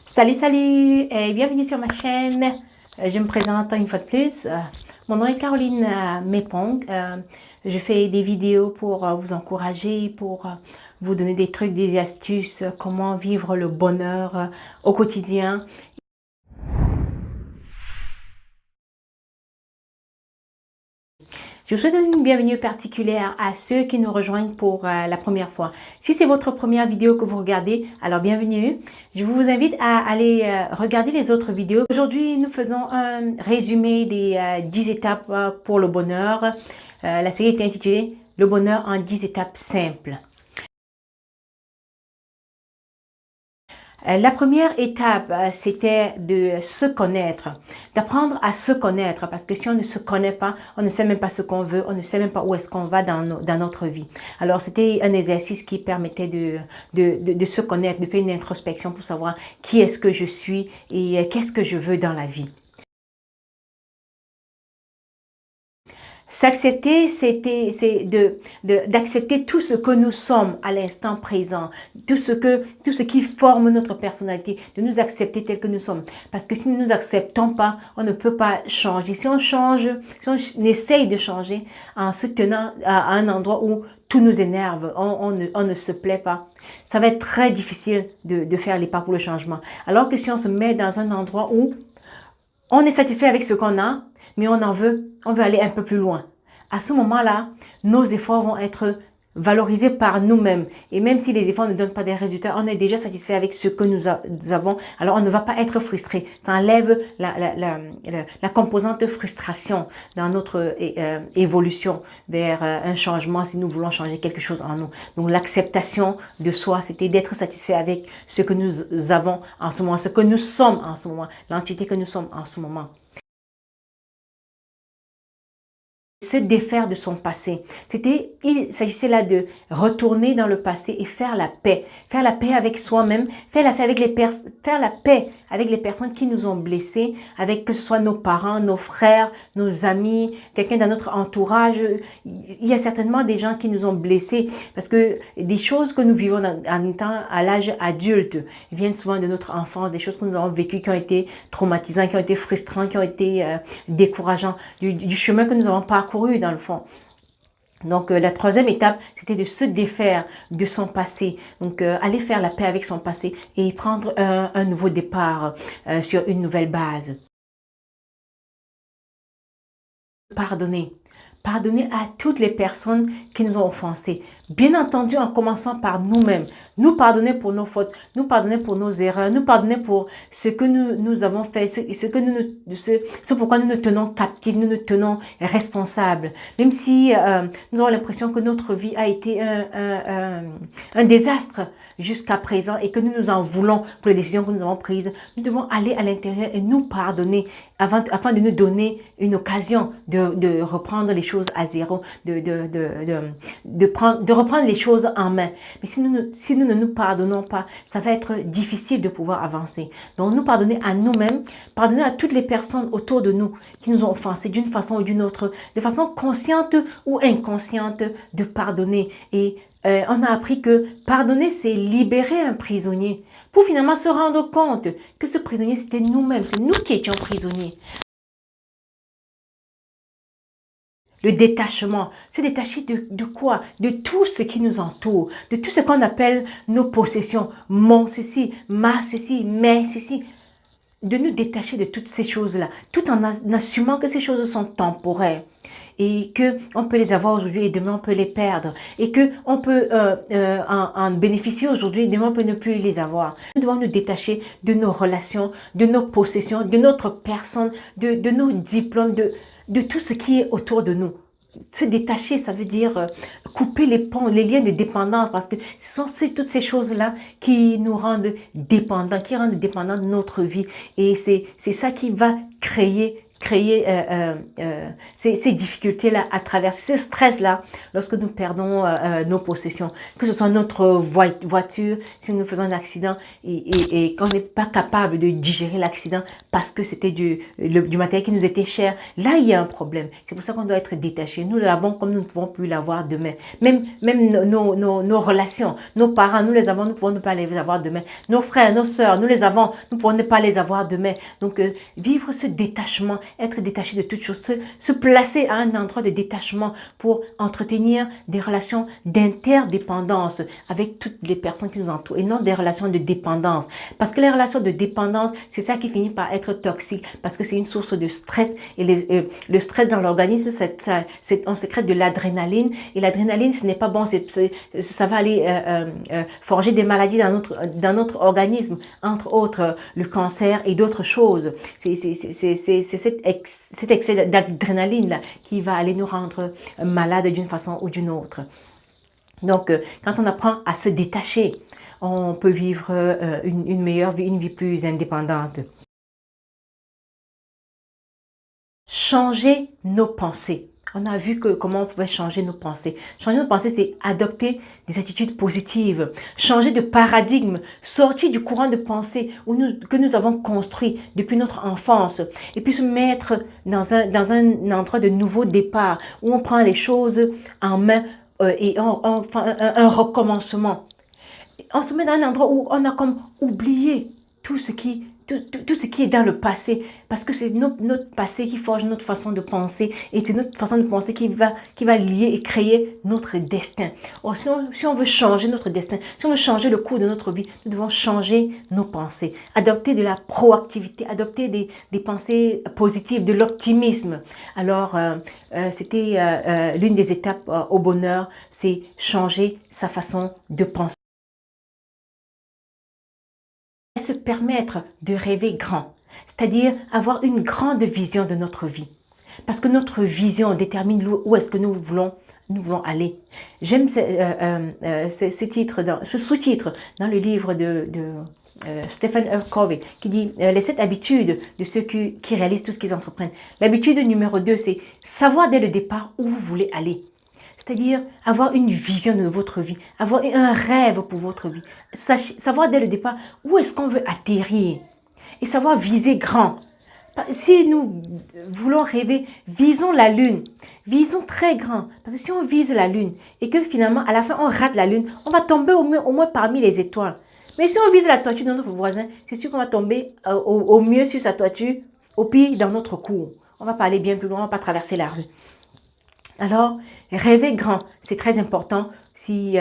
Salut, salut et bienvenue sur ma chaîne. Je me présente une fois de plus. Mon nom est Caroline Mépong. Je fais des vidéos pour vous encourager, pour vous donner des trucs, des astuces, comment vivre le bonheur au quotidien. Je vous souhaite une bienvenue particulière à ceux qui nous rejoignent pour la première fois. Si c'est votre première vidéo que vous regardez, alors bienvenue. Je vous invite à aller regarder les autres vidéos. Aujourd'hui, nous faisons un résumé des 10 étapes pour le bonheur. La série est intitulée « Le bonheur en 10 étapes simples ». La première étape, c'était de se connaître, d'apprendre à se connaître, parce que si on ne se connaît pas, on ne sait même pas ce qu'on veut, on ne sait même pas où est-ce qu'on va dans notre vie. Alors, c'était un exercice qui permettait de se connaître, de faire une introspection pour savoir qui est-ce que je suis et qu'est-ce que je veux dans la vie. S'accepter, c'est d'accepter tout ce que nous sommes à l'instant présent, tout ce qui forme notre personnalité, de nous accepter tel que nous sommes. Parce que si nous ne nous acceptons pas, on ne peut pas changer. Si on change, si on essaye de changer en se tenant à un endroit où tout nous énerve, on ne se plaît pas, ça va être très difficile de faire les pas pour le changement. Alors que si on se met dans un endroit où on est satisfait avec ce qu'on a, mais on veut aller un peu plus loin. À ce moment-là, nos efforts vont être valorisés par nous-mêmes. Et même si les efforts ne donnent pas des résultats, on est déjà satisfait avec ce que nous avons. Alors, on ne va pas être frustré. Ça enlève la composante frustration dans notre évolution vers un changement si nous voulons changer quelque chose en nous. Donc, l'acceptation de soi, c'était d'être satisfait avec ce que nous avons en ce moment, ce que nous sommes en ce moment, l'entité que nous sommes en ce moment. Se défaire de son passé. Il s'agissait là de retourner dans le passé et faire la paix avec soi-même, faire la paix avec les personnes qui nous ont blessés, avec que ce soit nos parents, nos frères, nos amis, quelqu'un dans notre entourage. Il y a certainement des gens qui nous ont blessés parce que des choses que nous vivons en étant à l'âge adulte viennent souvent de notre enfance, des choses que nous avons vécues qui ont été traumatisantes, qui ont été frustrantes, qui ont été décourageantes, du chemin que nous avons parcouru dans le fond. Donc, la troisième étape, c'était de se défaire de son passé. Donc, aller faire la paix avec son passé et prendre un nouveau départ sur une nouvelle base. Pardonner. Pardonner à toutes les personnes qui nous ont offensés. Bien entendu, en commençant par nous-mêmes. Nous pardonner pour nos fautes, nous pardonner pour nos erreurs, nous pardonner pour ce que nous avons fait, ce pourquoi nous nous tenons captifs, nous nous tenons responsables. Même si nous avons l'impression que notre vie a été un désastre jusqu'à présent et que nous nous en voulons pour les décisions que nous avons prises, nous devons aller à l'intérieur et nous pardonner afin de nous donner une occasion de reprendre les choses à zéro, de reprendre les choses en main. Mais si nous ne nous pardonnons pas, ça va être difficile de pouvoir avancer. Donc, nous pardonner à nous-mêmes, pardonner à toutes les personnes autour de nous qui nous ont offensés d'une façon ou d'une autre, de façon consciente ou inconsciente, de pardonner. Et on a appris que pardonner, c'est libérer un prisonnier pour finalement se rendre compte que ce prisonnier, c'était nous-mêmes, c'est nous qui étions prisonniers. Le détachement, se détacher de quoi? De tout ce qui nous entoure, de tout ce qu'on appelle nos possessions, mon ceci, ma ceci, mes ceci. De nous détacher de toutes ces choses-là, tout en assumant que ces choses sont temporaires et qu'on peut les avoir aujourd'hui et demain on peut les perdre et qu'on peut en bénéficier aujourd'hui et demain on peut ne plus les avoir. Nous devons nous détacher de nos relations, de nos possessions, de notre personne, de nos diplômes, de tout ce qui est autour de nous. Se détacher, ça veut dire couper les ponts, les liens de dépendance, parce que c'est toutes ces choses-là qui nous rendent dépendants, qui rendent dépendants de notre vie. Et c'est ça qui va créer créer ces difficultés-là à traverser, ce stress-là, lorsque nous perdons nos possessions, que ce soit notre voiture, si nous faisons un accident et qu'on n'est pas capable de digérer l'accident parce que c'était du matériel qui nous était cher, là il y a un problème. C'est pour ça qu'on doit être détaché. Nous l'avons comme nous ne pouvons plus l'avoir demain. Même nos relations, nos parents, nous les avons, nous pouvons ne pas les avoir demain. Nos frères, nos sœurs, nous les avons, nous pouvons ne pas les avoir demain. Donc vivre ce détachement, être détaché de toutes choses, se placer à un endroit de détachement pour entretenir des relations d'interdépendance avec toutes les personnes qui nous entourent et non des relations de dépendance. Parce que les relations de dépendance, c'est ça qui finit par être toxique parce que c'est une source de stress et le stress dans l'organisme, on sécrète de l'adrénaline et l'adrénaline, ce n'est pas bon, ça va aller forger des maladies dans notre organisme, entre autres le cancer et d'autres choses. C'est cet excès d'adrénaline là qui va aller nous rendre malades d'une façon ou d'une autre. Donc, quand on apprend à se détacher, on peut vivre une meilleure vie, une vie plus indépendante. Changer nos pensées. On a vu comment on pouvait changer nos pensées. Changer nos pensées, c'est adopter des attitudes positives, changer de paradigme, sortir du courant de pensée que nous avons construit depuis notre enfance et puis se mettre dans un endroit de nouveau départ où on prend les choses en main et on fait un recommencement. On se met dans un endroit où on a comme oublié tout ce qui est dans le passé, parce que c'est notre passé qui forge notre façon de penser, et c'est notre façon de penser qui va lier et créer notre destin. Or, si on veut changer notre destin, si on veut changer le cours de notre vie, nous devons changer nos pensées, adopter de la proactivité, adopter des pensées positives, de l'optimisme. Alors, c'était l'une des étapes au bonheur, c'est changer sa façon de penser. Se permettre de rêver grand, c'est-à-dire avoir une grande vision de notre vie. Parce que notre vision détermine où est-ce que nous voulons aller. J'aime ce sous-titre dans le livre de Stephen R. Covey qui dit les 7 habitudes de ceux qui réalisent tout ce qu'ils entreprennent. L'habitude numéro 2, c'est savoir dès le départ où vous voulez aller. C'est-à-dire avoir une vision de votre vie, avoir un rêve pour votre vie, savoir dès le départ où est-ce qu'on veut atterrir et savoir viser grand. Si nous voulons rêver, visons la lune, visons très grand. Parce que si on vise la lune et que finalement à la fin on rate la lune, on va tomber au moins parmi les étoiles. Mais si on vise la toiture de notre voisin, c'est sûr qu'on va tomber au mieux sur sa toiture, au pire dans notre cour. On va pas aller bien plus loin, on va pas traverser la rue. Alors, rêver grand, c'est très important si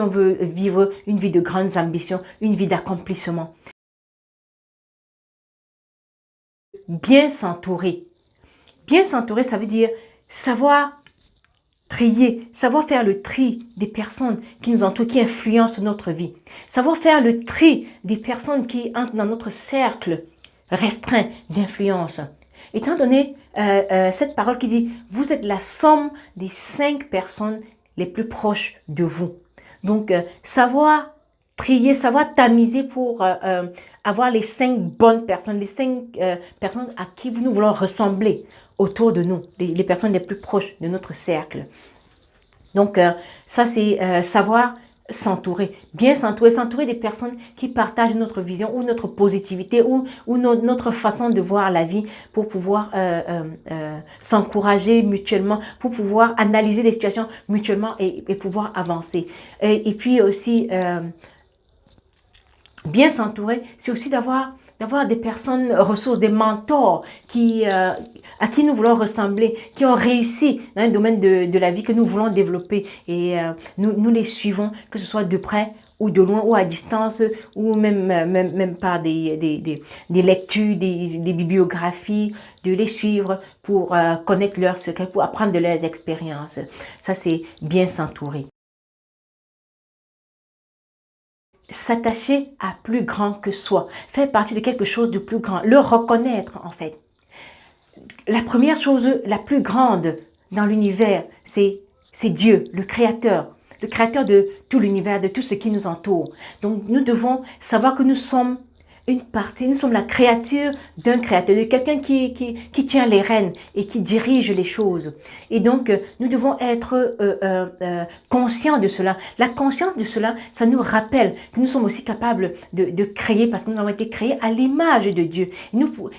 on veut vivre une vie de grandes ambitions, une vie d'accomplissement. Bien s'entourer. Bien s'entourer, ça veut dire savoir trier, savoir faire le tri des personnes qui nous entourent, qui influencent notre vie. Savoir faire le tri des personnes qui entrent dans notre cercle restreint d'influence. Étant donné cette parole qui dit « Vous êtes la somme des 5 personnes les plus proches de vous ». Donc, savoir trier, savoir tamiser pour avoir les 5 bonnes personnes, les 5 personnes à qui nous voulons ressembler autour de nous, les personnes les plus proches de notre cercle. Donc, ça, c'est savoir s'entourer, bien s'entourer des personnes qui partagent notre vision ou notre positivité ou notre façon de voir la vie pour pouvoir s'encourager mutuellement, pour pouvoir analyser les situations mutuellement et pouvoir avancer. Et puis aussi, bien s'entourer, c'est aussi d'avoir des personnes ressources, des mentors à qui nous voulons ressembler, qui ont réussi dans un domaine de la vie que nous voulons développer. Et nous les suivons, que ce soit de près ou de loin, ou à distance, ou même par des lectures, des bibliographies, de les suivre pour connaître leurs secrets, pour apprendre de leurs expériences. Ça, c'est bien s'entourer. S'attacher à plus grand que soi, faire partie de quelque chose de plus grand, le reconnaître en fait. La première chose la plus grande dans l'univers, c'est Dieu, le créateur de tout l'univers, de tout ce qui nous entoure. Donc nous devons savoir que nous sommes une partie, nous sommes la créature d'un créateur, de quelqu'un qui tient les rênes et qui dirige les choses. Et donc, nous devons être conscients de cela. La conscience de cela, ça nous rappelle que nous sommes aussi capables de créer parce que nous avons été créés à l'image de Dieu.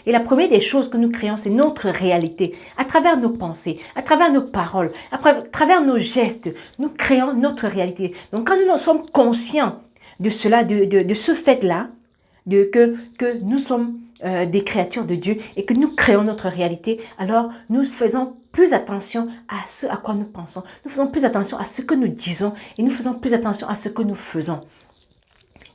Et la première des choses que nous créons, c'est notre réalité. À travers nos pensées, à travers nos paroles, à travers nos gestes, nous créons notre réalité. Donc, quand nous sommes conscients de cela, de ce fait-là, que nous sommes des créatures de Dieu et que nous créons notre réalité, alors nous faisons plus attention à ce à quoi nous pensons. Nous faisons plus attention à ce que nous disons et nous faisons plus attention à ce que nous faisons.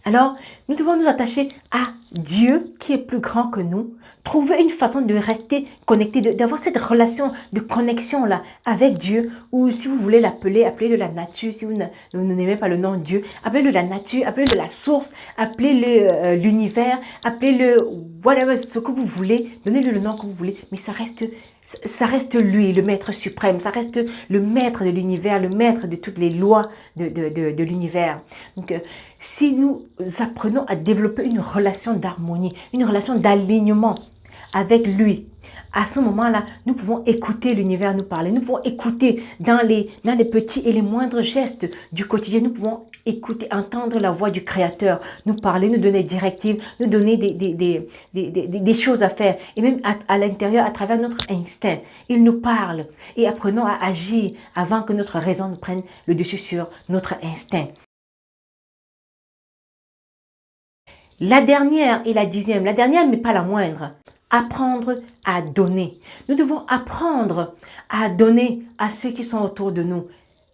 Alors, nous devons nous attacher à Dieu qui est plus grand que nous, trouver une façon de rester connecté, d'avoir cette relation de connexion-là avec Dieu, ou si vous voulez l'appeler, appelez-le la nature, si vous n'aimez pas le nom Dieu, appelez-le la nature, appelez-le la source, appelez-le l'univers, appelez-le whatever, ce que vous voulez, donnez-le le nom que vous voulez, mais ça reste lui, le maître suprême, ça reste le maître de l'univers, le maître de toutes les lois de l'univers. Donc, si nous apprenons à développer une relation d'harmonie, une relation d'alignement avec lui, à ce moment-là, nous pouvons écouter l'univers nous parler. Nous pouvons écouter dans les petits et les moindres gestes du quotidien. Nous pouvons écouter, entendre la voix du Créateur, nous parler, nous donner des directives, nous donner des choses à faire. Et même à l'intérieur, à travers notre instinct, il nous parle. Et apprenons à agir avant que notre raison ne prenne le dessus sur notre instinct. La dernière et la 10e, la dernière mais pas la moindre, apprendre à donner. Nous devons apprendre à donner à ceux qui sont autour de nous.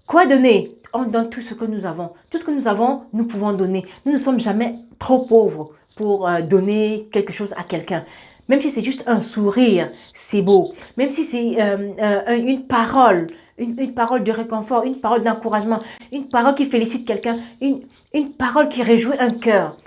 Quoi donner? On donne tout ce que nous avons. Tout ce que nous avons, nous pouvons donner. Nous ne sommes jamais trop pauvres pour donner quelque chose à quelqu'un. Même si c'est juste un sourire, c'est beau. Même si c'est une parole de réconfort, une parole d'encouragement, une parole qui félicite quelqu'un, une parole qui réjouit un cœur.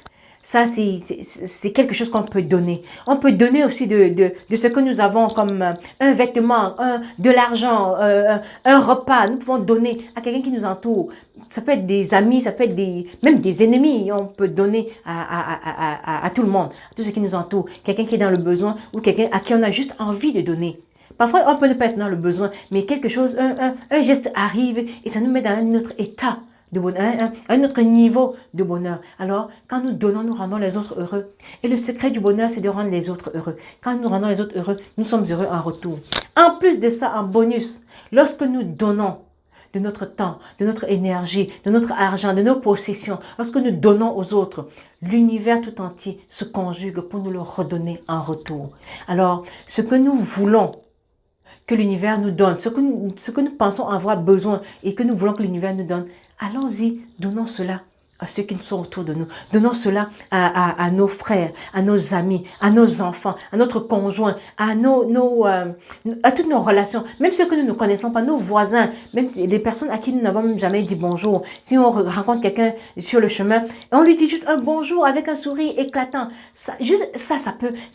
Ça, c'est quelque chose qu'on peut donner. On peut donner aussi de ce que nous avons comme un vêtement, de l'argent, un repas. Nous pouvons donner à quelqu'un qui nous entoure. Ça peut être des amis, ça peut être même des ennemis. On peut donner à tout le monde, à tous ceux qui nous entourent. Quelqu'un qui est dans le besoin ou quelqu'un à qui on a juste envie de donner. Parfois, on peut ne pas être dans le besoin, mais quelque chose, un geste arrive et ça nous met dans un autre état de bonheur, un autre niveau de bonheur. Alors, quand nous donnons, nous rendons les autres heureux. Et le secret du bonheur, c'est de rendre les autres heureux. Quand nous rendons les autres heureux, nous sommes heureux en retour. En plus de ça, en bonus, lorsque nous donnons de notre temps, de notre énergie, de notre argent, de nos possessions, lorsque nous donnons aux autres, l'univers tout entier se conjugue pour nous le redonner en retour. Alors, ce que nous voulons que l'univers nous donne, ce que nous pensons avoir besoin et que nous voulons que l'univers nous donne, allons-y, donnons cela à ceux qui sont autour de nous. Donnons cela à nos frères, à nos amis, à nos enfants, à notre conjoint, à toutes nos relations, même ceux que nous ne connaissons pas, nos voisins, même les personnes à qui nous n'avons jamais dit bonjour. Si on rencontre quelqu'un sur le chemin, on lui dit juste un bonjour avec un sourire éclatant. Ça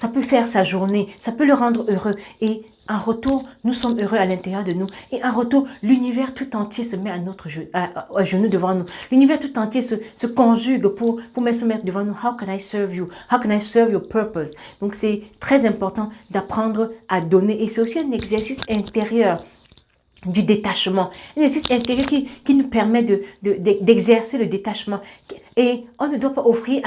peut faire sa journée, ça peut le rendre heureux. Et en retour, nous sommes heureux à l'intérieur de nous. Et en retour, l'univers tout entier se met à genoux devant nous. L'univers tout entier se conjugue pour se mettre devant nous. How can I serve you? How can I serve your purpose? Donc, c'est très important d'apprendre à donner. Et c'est aussi un exercice intérieur du détachement. Un exercice intérieur qui nous permet d'exercer le détachement. Et on ne doit pas offrir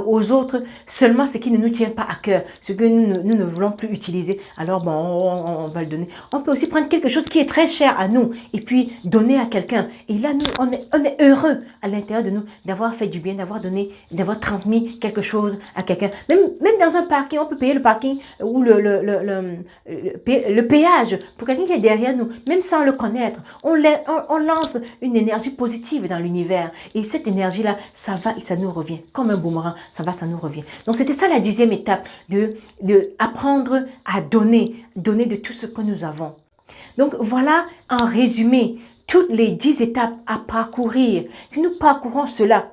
aux autres seulement ce qui ne nous tient pas à cœur, ce que nous ne voulons plus utiliser. Alors, bon, on va le donner. On peut aussi prendre quelque chose qui est très cher à nous et puis donner à quelqu'un. Et là, nous, on est heureux à l'intérieur de nous d'avoir fait du bien, d'avoir donné, d'avoir transmis quelque chose à quelqu'un. Même dans un parking, on peut payer le parking ou le péage pour quelqu'un qui est derrière nous, même sans le connaître. On lance une énergie positive dans l'univers. Et cette énergie-là, ça va et ça nous revient. Comme un boomerang, ça va, ça nous revient. Donc, c'était ça la 10e étape, de apprendre à donner de tout ce que nous avons. Donc, voilà en résumé toutes les 10 étapes à parcourir. Si nous parcourons cela,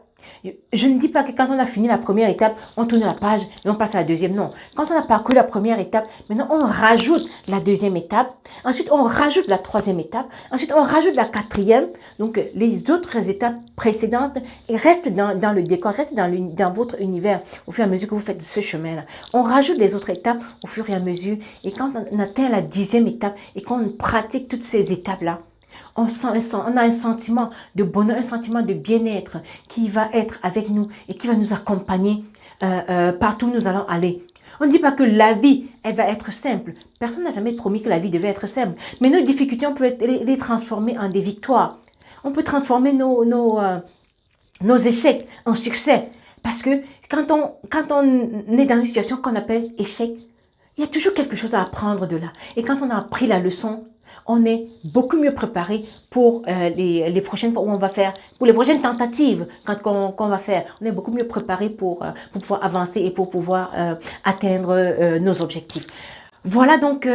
Je ne dis pas que quand on a fini la première étape, on tourne la page et on passe à la deuxième. Non. Quand on a parcouru la première étape, maintenant on rajoute la deuxième étape. Ensuite, on rajoute la troisième étape. Ensuite, on rajoute la quatrième. Donc, les autres étapes précédentes restent dans le décor, restent dans votre univers au fur et à mesure que vous faites ce chemin-là. On rajoute les autres étapes au fur et à mesure. Et quand on atteint la 10e étape et qu'on pratique toutes ces étapes-là, on a un sentiment de bonheur, un sentiment de bien-être qui va être avec nous et qui va nous accompagner partout où nous allons aller. On ne dit pas que la vie, elle va être simple. Personne n'a jamais promis que la vie devait être simple. Mais nos difficultés, on peut les transformer en des victoires. On peut transformer nos échecs en succès. Parce que quand on est dans une situation qu'on appelle échec, il y a toujours quelque chose à apprendre de là. Et quand on a appris la leçon, on est beaucoup mieux préparé pour les prochaines fois où on va faire, pour les prochaines tentatives qu'on va faire. On est beaucoup mieux préparé pour pouvoir avancer et pour pouvoir atteindre nos objectifs. Voilà donc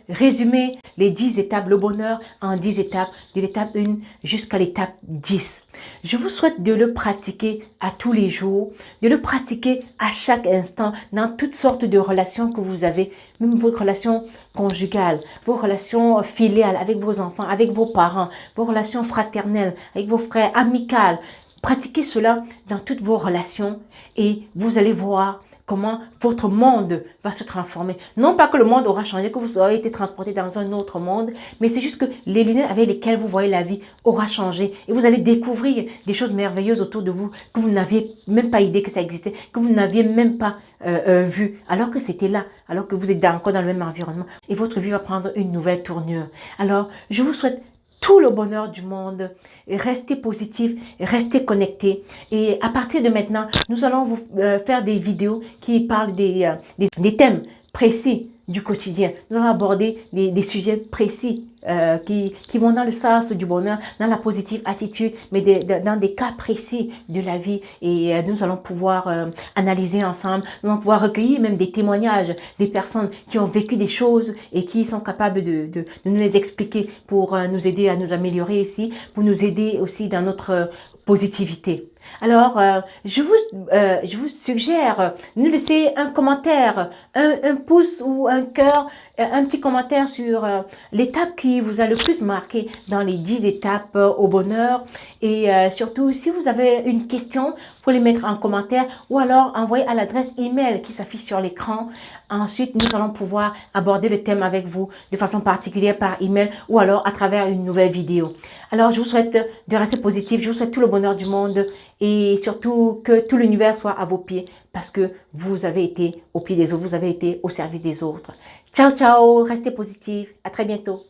résumé les 10 étapes, le bonheur en 10 étapes, de l'étape 1 jusqu'à l'étape 10. Je vous souhaite de le pratiquer à tous les jours, de le pratiquer à chaque instant dans toutes sortes de relations que vous avez, même vos relations conjugales, vos relations filiales avec vos enfants, avec vos parents, vos relations fraternelles, avec vos frères, amicales. Pratiquez cela dans toutes vos relations et vous allez voir comment votre monde va se transformer. Non pas que le monde aura changé, que vous aurez été transporté dans un autre monde, mais c'est juste que les lunettes avec lesquelles vous voyez la vie aura changé et vous allez découvrir des choses merveilleuses autour de vous que vous n'aviez même pas idée que ça existait, que vous n'aviez même pas vu, alors que c'était là, alors que vous êtes encore dans le même environnement et votre vie va prendre une nouvelle tournure. Alors, je vous souhaite tout le bonheur du monde, restez positif, restez connectés. Et à partir de maintenant, nous allons vous faire des vidéos qui parlent des thèmes précis du quotidien. Nous allons aborder des sujets précis qui vont dans le sens du bonheur, dans la positive attitude, mais dans des cas précis de la vie. Et nous allons pouvoir analyser ensemble, nous allons pouvoir recueillir même des témoignages des personnes qui ont vécu des choses et qui sont capables de nous les expliquer pour nous aider à nous améliorer ici, pour nous aider aussi dans notre positivité. Alors, je vous suggère de nous laisser un commentaire, un pouce ou un cœur, un petit commentaire sur l'étape qui vous a le plus marqué dans les 10 étapes au bonheur. Et surtout, si vous avez une question, vous pouvez les mettre en commentaire ou alors envoyer à l'adresse email qui s'affiche sur l'écran. Ensuite, nous allons pouvoir aborder le thème avec vous de façon particulière par email ou alors à travers une nouvelle vidéo. Alors, je vous souhaite de rester positif, je vous souhaite tout le bonheur du monde et surtout que tout l'univers soit à vos pieds parce que vous avez été au pied des autres, vous avez été au service des autres. Ciao, ciao, restez positif, à très bientôt.